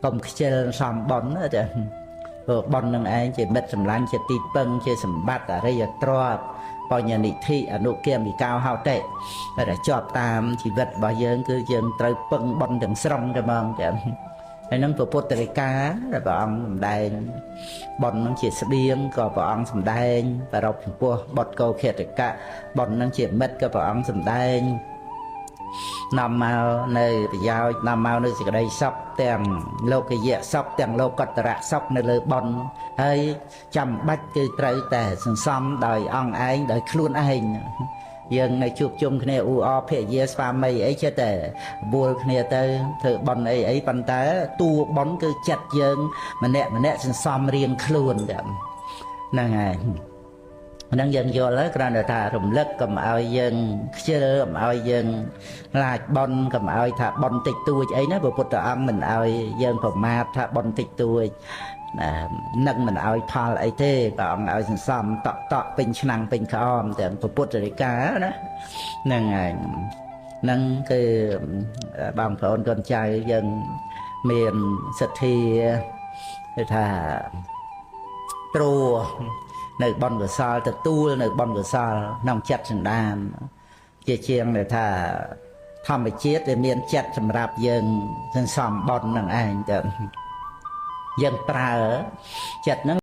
កុំខ្ជិលសំបនចាបននឹងឯងជាមិត្តសម្លាញ់ជាទីពឹងជាសម្បត្តិអរិយទ្រព្យបញ្ញនិធិអនុគាមិកោហោតិតែជាប់តាមជីវិតរបស់យើងគឺយើងត្រូវពឹងបនទាំងស្រុងតែហ្មងចាហើយនឹងពុទ្ធរិកាដែលព្រះអង្គសម្ដែងបននឹងជាស្បៀងក៏ព្រះអង្គសម្ដែងប្រពចំពោះបុត្រកោខេតកៈបននឹងជាមិត្តក៏ព្រះអង្គសម្ដែងនាំមកនៅប្រយោជន៍នាំមកនៅសេចក្តីសុខទាំងលោកយៈសុខទាំងលោកកតរៈសុខនៅលើបនហើយចាំបាច់គឺត្រូវតែសន្សំដោយអង្គឯងដោយខ្លួនឯងយើងនៅជួបជុំគ្នាអ៊ូអភរិយាស្វាមីអីចេះតែបួលគ្នាទៅធ្វើបនអីប៉ុន្តែតួបនគឺចិត្តយើងម្នាក់សន្សំរៀងខ្លួនហ្នឹងហើយហ្នឹងយើងយល់ហើយគ្រាន់តែថារំលឹកកុំឲ្យយើងខ្ជិលកុំឲ្យយើងខ្លាចបនកុំឲ្យថាបនតិចតួចអីណាព្រះពុទ្ធអង្គមិនឲ្យយើងប្រមាទថាបនតិចតួចនឹងមិនឲ្យផលអីទេព្រះអង្គឲ្យសន្សំតក់ពេញឆ្នាំងពេញក្អមទាំងពុទ្ធរិកាណាហ្នឹងហើយហ្នឹងគឺបងប្អូនកូនចៅយើងមានសទ្ធាគឺថាត្រួនៅបនកសលទទួលនៅបនកសលក្នុងចិត្តសន្តានជាជាងដែលថាធម្មជាតិដែលមានចិត្តសម្រាប់យើងសន្សំបននឹងឯងទៅយើងប្រើចិត្តហ្នឹង